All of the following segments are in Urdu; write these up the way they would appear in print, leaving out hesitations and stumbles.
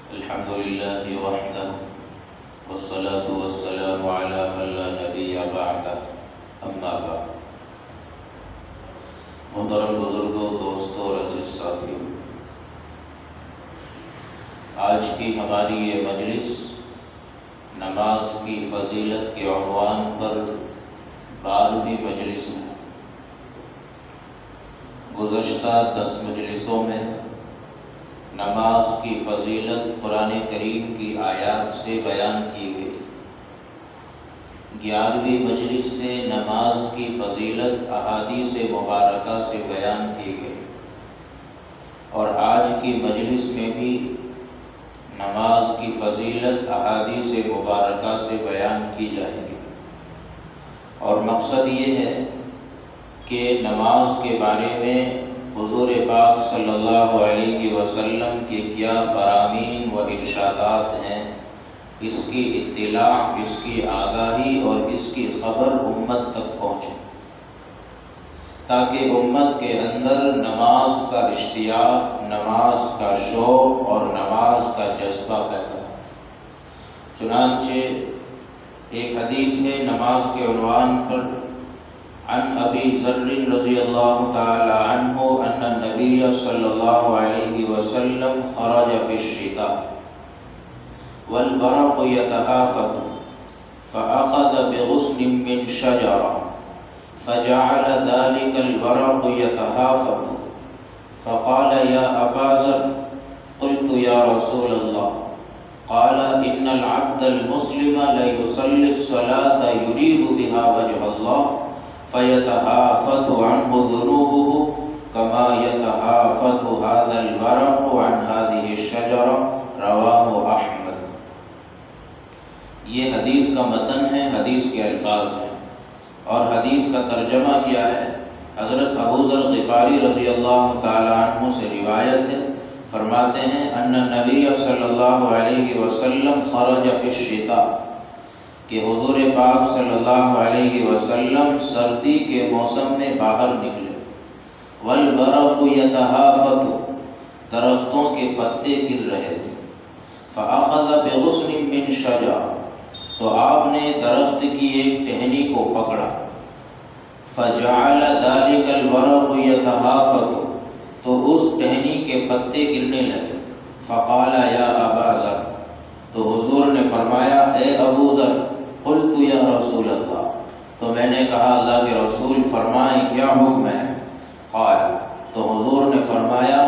الحمد لله وحده والصلاة والسلام على من لا نبي بعده اما بعد۔ محترم بزرگوں، دوستوں اور عزیز ساتھیوں، آج کی ہماری یہ مجلس نماز کی فضیلت کے عنوان پر 12ویں مجلس ہے۔ گزشتہ 10 مجلسوں میں نماز کی فضیلت قرآن کریم کی آیات سے بیان کی گئی۔ 11ویں مجلس سے نماز کی فضیلت احادیث مبارکہ سے بیان کی گئی، اور آج کی مجلس میں بھی نماز کی فضیلت احادیث مبارکہ سے بیان کی جائے گی۔ اور مقصد یہ ہے کہ نماز کے بارے میں حضور پاک صلی اللہ علیہ وسلم کے کیا فرامین و ارشادات ہیں، اس کی اطلاع، اس کی آگاہی اور اس کی خبر امت تک پہنچے، تاکہ امت کے اندر نماز کا اشتیاق، نماز کا شوق اور نماز کا جذبہ پیدا ہو۔ چنانچہ ایک حدیث ہے نماز کے عنوان پر، عن ابی ذر رضی اللہ تعالی عنہ ان النبی صلی اللہ علیہ وسلم خرج فی الشتاء والبرق يتهافت فأخذ بغصن من شجرة فجعل ذلك البرق يتهافت فقال يا أبا ذر قلت يا رسول الله قال إن العبد المسلم ليصلي الصلاة يريد بها وجه الله فيتهافت عنه ذنوبه كما يتهافت هذا البرق عن هذه الشجرة رواه احمد۔ یہ حدیث کا متن ہے، حدیث کے الفاظ ہیں، اور حدیث کا ترجمہ کیا ہے؟ حضرت ابو ذر غفاری رضی اللہ تعالی عنہ سے روایت ہے، فرماتے ہیں ان النبی صلی اللہ علیہ وسلم خرج فی الشتاء، کہ حضور پاک صلی اللہ علیہ وسلم سردی کے موسم میں باہر نکلے، والبرق یتہافت، درختوں کے پتے گر رہے تھے، فاخذ بغصن من شجرہ، تو آپ نے درخت کی ایک ٹہنی کو پکڑا، فجعل ذلك البرق یتہافت، تو اس ٹہنی کے پتے گرنے لگے، فقال یا ابا ذر، تو حضور نے فرمایا اے ابو ذر، قلت یا رسول اللہ، تو میں نے کہا اللہ کے رسول فرمائیں کیا حکم ہے؟ قال، تو حضور نے فرمایا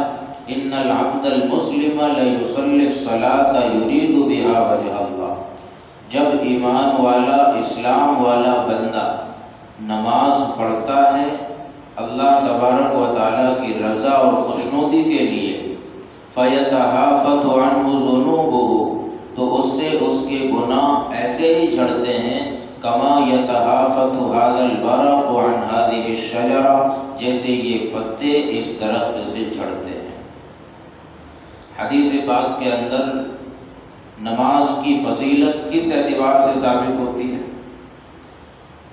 ان العبد المسلم لیصلی الصلاۃ یرید بها وجہ اللہ، جب ایمان والا، اسلام والا بندہ نماز پڑھتا ہے اللہ تبارک و تعالیٰ کی رضا اور خوشنودی کے لیے، فیتہافت عنہ ذنوبہ، تو اس سے اس کے گناہ ایسے ہی جھڑتے ہیں، کما یتہافت ھذا البرق عن ھذہ الشجرہ، جیسے یہ پتے اس درخت سے جھڑتے ہیں۔ حدیث پاک کے اندر نماز کی فضیلت کس اعتبار سے ثابت ہوتی ہے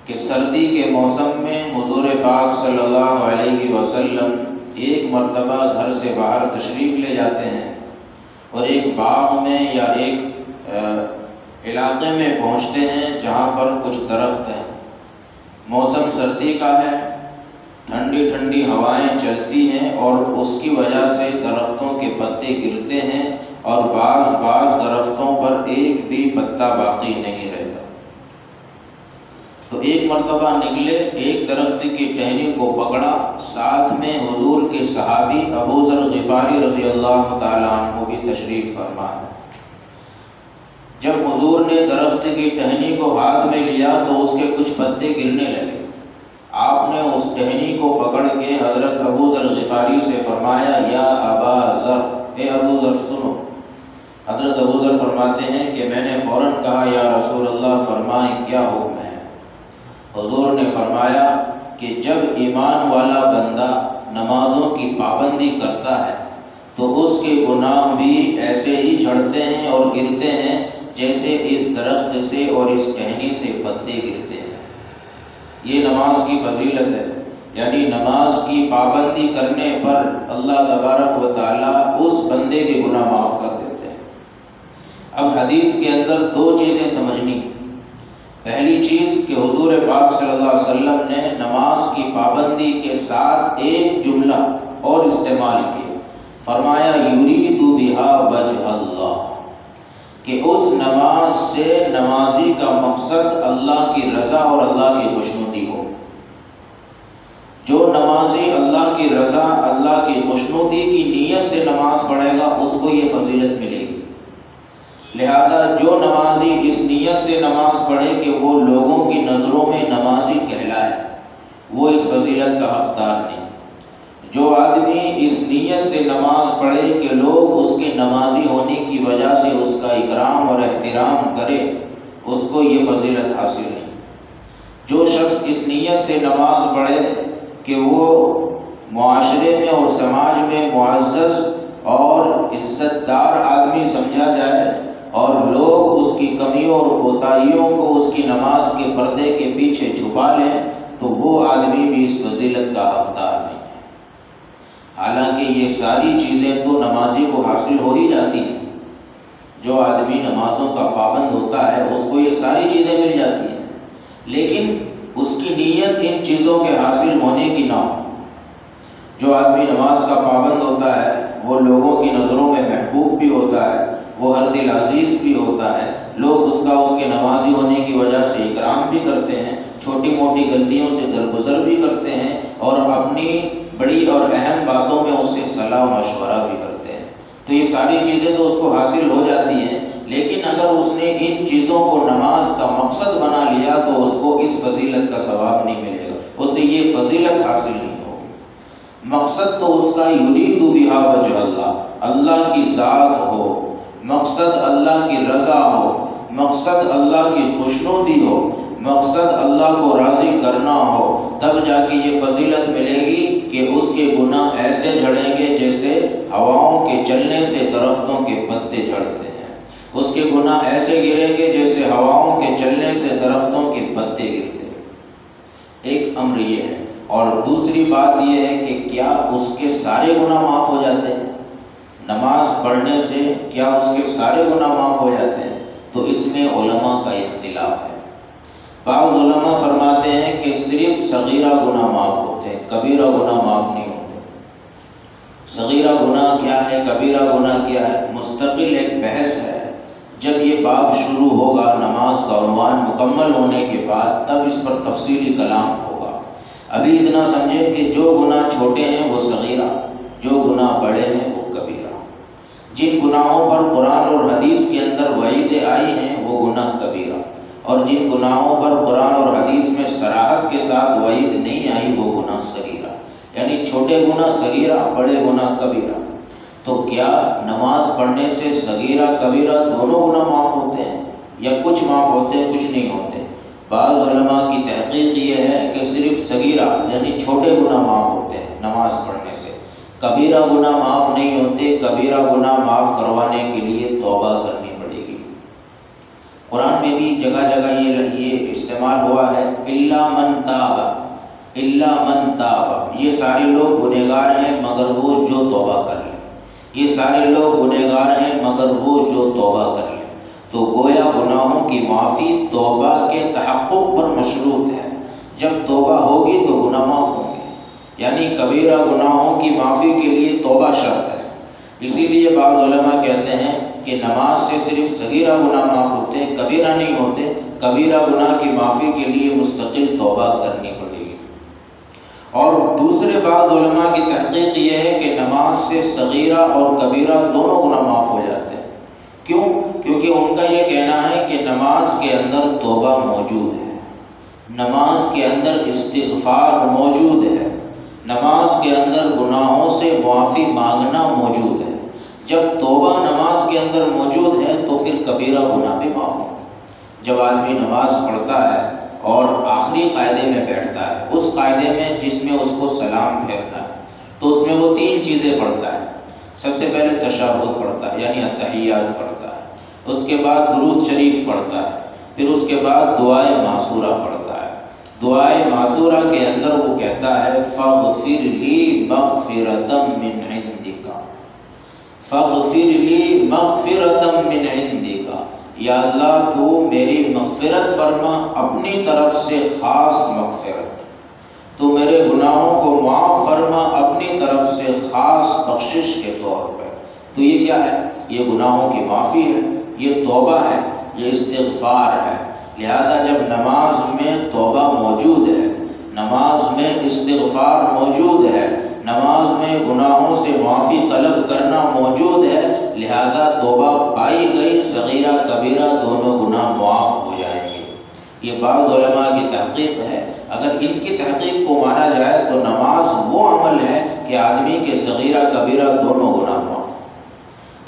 کہ سردی کے موسم میں حضور پاک صلی اللہ علیہ وسلم ایک مرتبہ گھر سے باہر تشریف لے جاتے ہیں اور ایک باغ میں یا ایک علاقے میں پہنچتے ہیں جہاں پر کچھ درخت ہیں، موسم سردی کا ہے، ٹھنڈی ٹھنڈی ہوائیں چلتی ہیں اور اس کی وجہ سے درختوں کے پتے گرتے ہیں اور بعض درختوں پر ایک بھی پتا باقی نہیں رہتا۔ تو ایک مرتبہ نکلے، ایک درخت کی ٹہنی کو پکڑا، ساتھ میں حضور کے صحابی ابو ذر غفاری رضی اللہ تعالی عنہ بھی تشریف فرما ہے۔ جب حضور نے درخت کی ٹہنی کو ہاتھ میں لیا تو اس کے کچھ پتے گرنے لگے، آپ نے اس ٹہنی کو پکڑ کے حضرت ابو ذر غفاری سے فرمایا یا ابا ذر، اے ابو ذر سنو۔ حضرت ابو ذر فرماتے ہیں کہ میں نے فوراً کہا یا رسول اللہ فرمائیں کیا حکم ہے؟ حضور نے فرمایا کہ جب ایمان والا بندہ نمازوں کی پابندی کرتا ہے تو اس کے گناہ بھی ایسے ہی جھڑتے ہیں اور گرتے ہیں جیسے اس درخت سے اور اس ٹہنی سے پتے گرتے ہیں۔ یہ نماز کی فضیلت ہے، یعنی نماز کی پابندی کرنے پر اللہ تبارک و تعالیٰ اس بندے کے گناہ معاف کر دیتے ہیں۔ حدیث کے اندر دو چیزیں سمجھنی. پہلی چیز کہ حضور پاک صلی اللہ علیہ وسلم نے نماز کی پابندی کے ساتھ ایک جملہ اور استعمال کیا، فرمایا یرید بہا وجہ اللہ، کہ اس نماز سے نمازی کا مقصد اللہ کی رضا اور اللہ کی خوشنودی ہو. جو نمازی اللہ کی رضا، اللہ کی خوشنودی کی نیت سے نماز پڑھے گا اس کو یہ فضیلت ملے گی. لہذا جو نمازی اس نیت سے نماز پڑھے کہ وہ لوگوں کی نظروں میں نمازی کہلائے، وہ اس فضیلت کا حقدار نہیں. جو آدمی اس نیت سے نماز پڑھے کہ لوگ اس کے نمازی ہونے کی وجہ سے اس کا اکرام اور احترام کرے، اس کو یہ فضیلت حاصل نہیں. جو شخص اس نیت سے نماز پڑھے کہ وہ معاشرے میں اور سماج میں معزز اور عزت دار آدمی سمجھا جائے اور لوگ اس کی کمیوں اور کوتاہیوں کو اس کی نماز کے پردے کے پیچھے چھپا لیں، تو وہ آدمی بھی اس فضیلت کا حقدار نہیں. حالانکہ یہ ساری چیزیں تو نمازی کو حاصل ہو ہی جاتی ہیں. جو آدمی نمازوں کا پابند ہوتا ہے اس کو یہ ساری چیزیں مل جاتی ہیں، لیکن اس کی نیت ان چیزوں کے حاصل ہونے کی نہ ہو. جو آدمی نماز کا پابند ہوتا ہے وہ لوگوں کی نظروں میں محبوب بھی ہوتا ہے، وہ ہر دل عزیز بھی ہوتا ہے، لوگ اس کے نمازی ہونے کی وجہ سے اکرام بھی کرتے ہیں، چھوٹی موٹی غلطیوں سے درگزر بھی کرتے ہیں اور اپنی بڑی اور اہم باتوں میں اس سے صلاح و مشورہ بھی کرتے ہیں. تو یہ ساری چیزیں تو اس کو حاصل ہو جاتی ہیں، لیکن اگر اس نے ان چیزوں کو نماز کا مقصد بنا لیا تو اس کو اس فضیلت کا ثواب نہیں ملے گا، اسے یہ فضیلت حاصل نہیں ہوگی. مقصد تو اس کا یرید بہا وجہ اللہ، اللہ کی ذات ہو، مقصد اللہ کی رضا ہو، مقصد اللہ کی خوشنودی ہو، مقصد اللہ کو راضی کرنا ہو، تب جا کے یہ فضیلت ملے گی کہ اس کے گناہ ایسے جھڑیں گے جیسے ہواؤں کے چلنے سے درختوں کے پتے جھڑتے ہیں. اس کے گناہ ایسے گریں گے جیسے ہواؤں کے چلنے سے درختوں کے پتے گرتے ہیں. ایک امر یہ ہے. اور دوسری بات یہ ہے کہ کیا اس کے سارے گناہ معاف ہو جاتے ہیں؟ نماز پڑھنے سے کیا اس کے سارے گناہ معاف ہو جاتے ہیں؟ تو اس میں علماء کا اختلاف ہے. بعض علماء فرماتے ہیں کہ صرف صغیرہ گناہ معاف ہوتے ہیں، کبیرہ گناہ معاف نہیں ہوتے. صغیرہ گناہ کیا ہے، کبیرہ گناہ کیا ہے، مستقل ایک بحث ہے. جب یہ باب شروع ہوگا نماز کا عنوان مکمل ہونے کے بعد تب اس پر تفصیلی کلام ہوگا. ابھی اتنا سمجھیں کہ جو گناہ چھوٹے ہیں وہ صغیرہ، جو گناہ بڑے ہیں وہ کبیرہ. جن گناہوں پر قرآن اور حدیث کے اندر وعیدیں آئی ہیں وہ گناہ کبیرہ، اور جن گناہوں پر قرآن اور حدیث میں صراحت کے ساتھ وعید نہیں آئی وہ گناہ صغیرہ. یعنی چھوٹے گناہ صغیرہ، بڑے گناہ کبیرہ. تو کیا نماز پڑھنے سے صغیرہ کبیرہ دونوں گناہ معاف ہوتے ہیں یا کچھ معاف ہوتے ہیں کچھ نہیں ہوتے؟ بعض علماء کی تحقیق یہ ہے کہ صرف صغیرہ یعنی چھوٹے گناہ معاف ہوتے ہیں نماز پڑھنے سے، کبیرہ گناہ معاف نہیں ہوتے. کبیرہ گناہ معاف کروانے کے لیے توبہ کرنی پڑے گی. قرآن میں بھی جگہ جگہ یہ استعمال ہوا ہے، الا من تاب، الا من تاب. یہ سارے لوگ گنہگار ہیں مگر وہ جو توبہ کر لیں. یہ سارے لوگ گنہگار ہیں مگر وہ جو توبہ کر لیں. تو گویا گناہوں کی معافی توبہ کے تحقق پر مشروط ہے. جب توبہ ہوگی تو گناہ معاف ہوں گے. یعنی کبیرہ گناہوں کی معافی کے لیے توبہ شرط ہے. اسی لیے بعض علماء کہتے ہیں کہ نماز سے صرف صغیرہ گناہ معاف ہوتے ہیں، کبیرہ نہیں ہوتے. کبیرہ گناہ کی معافی کے لیے مستقل توبہ کرنی پڑے گی. اور دوسرے بعض علماء کی تحقیق یہ ہے کہ نماز سے صغیرہ اور کبیرہ دونوں گناہ معاف ہو جاتے ہیں. کیوں؟ کیونکہ ان کا یہ کہنا ہے کہ نماز کے اندر توبہ موجود ہے، نماز کے اندر استغفار موجود ہے، نماز کے اندر گناہوں سے معافی مانگنا موجود ہے. جب توبہ نماز کے اندر موجود ہے تو پھر کبیرہ گناہ بھی معاف ہو. جب آدمی نماز پڑھتا ہے اور آخری قاعدے میں بیٹھتا ہے، اس قاعدے میں جس میں اس کو سلام پھیرنا ہے، تو اس میں وہ 3 چیزیں پڑھتا ہے. سب سے پہلے تشہد پڑھتا ہے یعنی التحیات پڑھتا ہے، اس کے بعد درود شریف پڑھتا ہے، پھر اس کے بعد دعائے معصورہ پڑھتا ہے. دعائے معصورہ کے اندر وہ کہتا ہے فاغفر لی مغفرۃ من عندک، فاغفر لی مغفرۃ من عندک. یا اللہ تو میری مغفرت فرما اپنی طرف سے خاص مغفرت، تو میرے گناہوں کو معاف فرما اپنی طرف سے خاص بخشش کے طور پہ۔ تو یہ کیا ہے؟ یہ گناہوں کی معافی ہے، یہ توبہ ہے، یہ استغفار ہے۔ لہذا جب نماز میں توبہ موجود ہے، نماز میں استغفار موجود ہے، نماز میں گناہوں سے معافی طلب کرنا موجود ہے، لہذا توبہ پائی گئی، صغیرہ کبیرہ دونوں گناہ معاف ہو جائیں گے۔ یہ بعض علماء کی تحقیق ہے۔ اگر ان کی تحقیق کو مانا جائے تو نماز وہ عمل ہے کہ آدمی کے صغیرہ کبیرہ دونوں گناہ معاف۔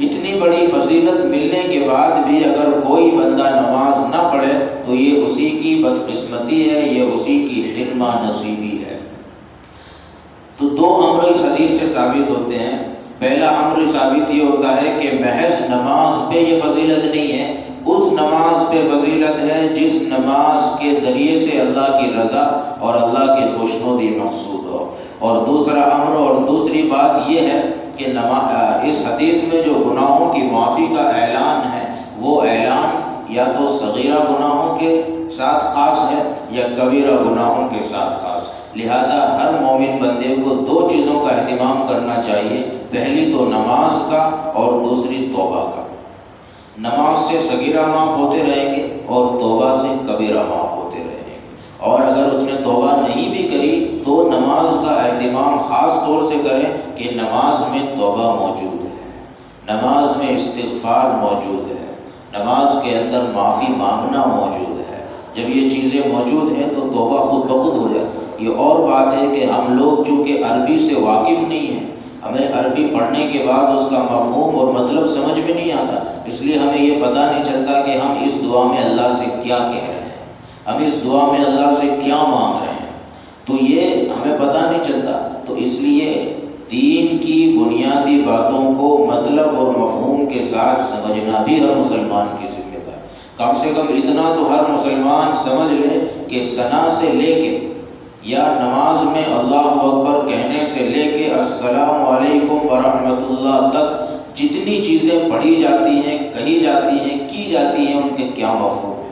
اتنی بڑی فضیلت ملنے کے بعد بھی اگر کوئی بندہ نماز نہ پڑھے تو یہ اسی کی بدقسمتی ہے، یہ اسی کی حرمہ نصیبی ہے۔ تو دو امر اس حدیث سے ثابت ہوتے ہیں۔ پہلا امر ثابت یہ ہوتا ہے کہ محض نماز پہ یہ فضیلت نہیں ہے، اس نماز پہ فضیلت ہے جس نماز کے ذریعے سے اللہ کی رضا اور اللہ کی خوشنودی مقصود ہو۔ اور دوسرا امر اور دوسری بات یہ ہے کہ اس حدیث میں جو گناہوں کی معافی کا اعلان ہے، وہ اعلان یا تو صغیرہ گناہوں کے ساتھ خاص ہے یا کبیرہ گناہوں کے ساتھ خاص۔ لہذا ہر مومن بندے کو دو چیزوں کا اہتمام کرنا چاہیے، پہلی تو نماز کا اور دوسری توبہ کا۔ نماز سے صغیرہ معاف ہوتے رہیں گے اور توبہ سے کبیرہ معاف ہوتے رہیں گے۔ اور اگر اس نے توبہ نہیں بھی کری تو نماز کا اہتمام خاص طور سے کریں کہ نماز میں توبہ موجود ہے، نماز میں استغفار موجود ہے، نماز کے اندر معافی مانگنا موجود ہے۔ جب یہ چیزیں موجود ہیں تو توبہ خود بخود ہو جاتی۔ یہ اور بات ہے کہ ہم لوگ چونکہ عربی سے واقف نہیں ہیں، ہمیں عربی پڑھنے کے بعد اس کا مفہوم اور مطلب سمجھ میں نہیں آتا، اس لیے ہمیں یہ پتہ نہیں چلتا کہ ہم اس دعا میں اللہ سے کیا کہہ رہے ہیں، ہم اس دعا میں اللہ سے کیا مانگ رہے ہیں، تو یہ ہمیں پتہ نہیں چلتا۔ تو اس لیے دین کی بنیادی باتوں کو مطلب اور مفہوم کے ساتھ سمجھنا بھی ہر مسلمان کی ذمہ داری۔ کم سے کم اتنا تو ہر مسلمان سمجھ لے کہ ثنا سے لے کے یا نماز میں اللہ اکبر کہنے سے لے کے السلام علیکم ورحمۃ اللہ تک جتنی چیزیں پڑھی جاتی ہیں، کہی جاتی ہیں، کی جاتی ہیں، ان کے کیا مفہوم ہے،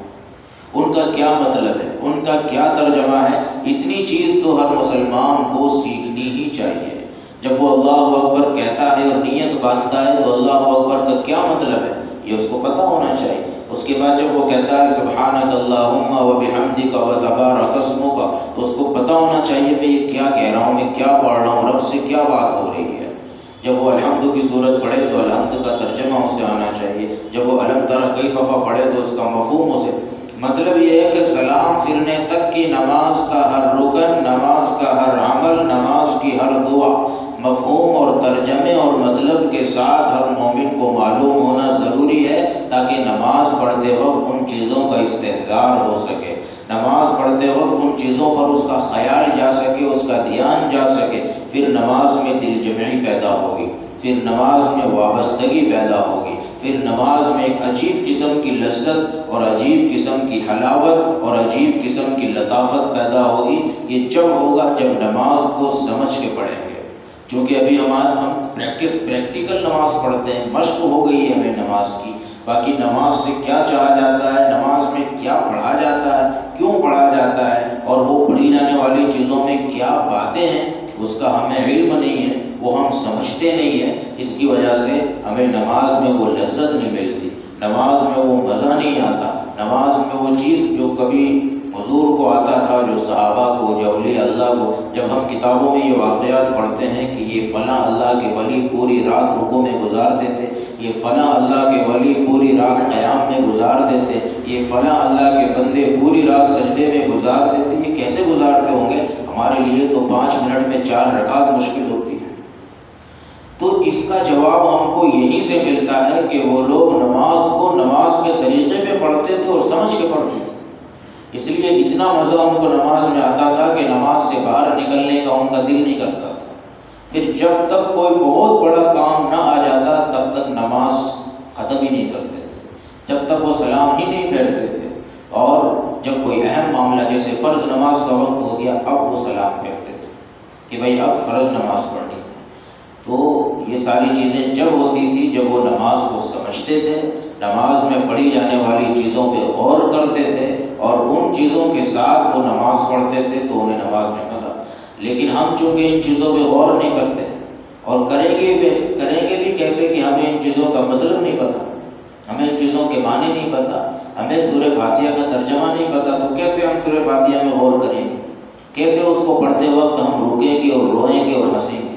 ان کا کیا مطلب ہے، ان کا کیا ترجمہ ہے، اتنی چیز تو ہر مسلمان کو سیکھنی ہی چاہیے۔ جب وہ اللہ اکبر کہتا ہے اور نیت باندھتا ہے تو اللہ اکبر کا کیا مطلب ہے یہ اس کو پتہ ہونا چاہیے۔ اس کے بعد جب وہ کہتا ہے سبحانک اللہم وبحمدک وتبارک اسمک، تو اس کو پتہ ہونا چاہیے کہ یہ کیا کہہ رہا ہوں، میں کیا پڑھ رہا ہوں، رب سے کیا بات ہو رہی ہے۔ جب وہ الحمد کی صورت پڑھے تو الحمد کا ترجمہ اسے آنا چاہیے، جب وہ الم تر کیف پڑھے تو اس کا مفہوم اسے۔ مطلب یہ ہے کہ سلام پھرنے تک کی نماز کا ہر رکن، نماز کا ہر عمل، نماز کی ہر دعا مفہوم اور ترجمے اور مطلب کے ساتھ ہر مومن کو معلوم ہونا ضروری ہے، تاکہ نماز پڑھتے وقت ان چیزوں کا استحضار ہو سکے، نماز پڑھتے وقت ان چیزوں پر اس کا خیال جا سکے، اس کا دھیان جا سکے، پھر نماز میں دل جمعی پیدا ہوگی، پھر نماز میں وابستگی پیدا ہوگی، پھر نماز میں ایک عجیب قسم کی لذت اور عجیب قسم کی حلاوت اور عجیب قسم کی لطافت پیدا ہوگی۔ یہ جب ہوگا جب نماز کو سمجھ کے پڑھیں گے، چونکہ ابھی ہم پریکٹیکل نماز پڑھتے ہیں، مشق ہو گئی ہے ہمیں نماز کی، باقی نماز سے کیا چاہا جاتا ہے، نماز میں کیا پڑھا جاتا ہے، کیوں پڑھا جاتا ہے، اور وہ پڑھی جانے والی چیزوں میں کیا باتیں ہیں، اس کا ہمیں علم نہیں ہے، وہ ہم سمجھتے نہیں ہیں، اس کی وجہ سے ہمیں نماز میں وہ لذت نہیں ملتی، نماز میں وہ مزہ نہیں آتا، نماز میں وہ چیز جو کبھی حضور کو آتا تھا، جو صحابہ کو، جو اولیاء اللہ کو، جب ہم کتابوں میں یہ واقعات پڑھتے ہیں کہ یہ فلاں اللہ کے ولی پوری رات رکوع میں گزار دیتے، یہ فلاں اللہ کے ولی پوری رات قیام میں گزار دیتے، یہ فلاں اللہ کے بندے پوری رات سجدے میں گزار دیتے، یہ کیسے گزارتے ہوں گے؟ ہمارے لیے تو 5 منٹ میں 4 رکعت مشکل ہوتی ہے۔ تو اس کا جواب ہم کو یہیں سے ملتا ہے کہ وہ لوگ نماز کو نماز کے طریقے پہ پڑھتے تھے اور سمجھ کے پڑھتے تھے، اس لیے اتنا مزہ ان کو نماز میں آتا تھا کہ نماز سے باہر نکلنے کا ان کا دل نہیں کرتا تھا۔ پھر جب تک کوئی بہت بڑا کام نہ آ جاتا تب تک نماز ختم ہی نہیں کرتے تھے، جب تک وہ سلام ہی نہیں پھیرتے تھے، اور جب کوئی اہم معاملہ جیسے فرض نماز کا وقت ہو گیا اب وہ سلام پھیرتے تھے کہ بھائی اب فرض نماز پڑھنی ہے۔ تو یہ ساری چیزیں جب ہوتی تھی جب وہ نماز کو سمجھتے تھے، نماز میں پڑھی جانے والی چیزوں پہ غور کرتے تھے اور ان چیزوں کے ساتھ وہ نماز پڑھتے تھے تو انہیں نماز میں مزہ۔ لیکن ہم چونکہ ان چیزوں پہ غور نہیں کرتے اور کریں گے بھی کیسے کہ ہمیں ان چیزوں کا مطلب نہیں پتہ، ہمیں ان چیزوں کے معنی نہیں پتہ، ہمیں سورہ فاتحہ کا ترجمہ نہیں پتہ، تو کیسے ہم سورہ فاتحہ میں غور کریں گے؟ کیسے اس کو پڑھتے وقت ہم رکیں گے اور روئیں گے اور ہنسیں گے؟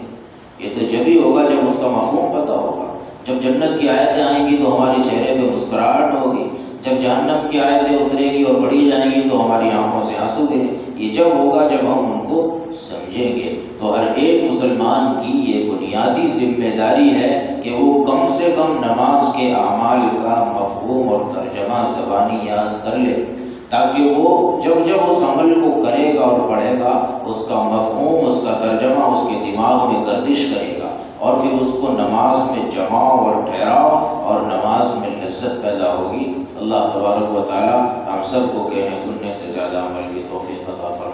یہ تو جب ہی ہوگا جب اس کا مفہوم پتہ ہوگا۔ جب جنت کی آیتیں آئیں گی تو ہمارے چہرے پہ مسکراہٹ ہوگی، جب جہنم کی آیتیں اترے گی اور پڑھی جائیں گی تو ہماری آنکھوں سے آنسو گریں۔ یہ جب ہوگا جب ہم ان کو سمجھیں گے۔ تو ہر ایک مسلمان کی یہ بنیادی ذمہ داری ہے کہ وہ کم سے کم نماز کے اعمال کا مفہوم اور ترجمہ زبانی یاد کر لے، تاکہ وہ جب اس عمل کو کرے گا اور پڑھے گا اس کا مفہوم، اس کا ترجمہ اس کے دماغ میں گردش کرے گا اور پھر اس کو نماز میں جماؤ اور ٹھہراؤ اور نماز میں لذت پیدا ہوگی۔ اللہ تبارک و تعالی ہم سب کو کہنے سننے سے زیادہ عمل کی توفیق عطا فرمائے۔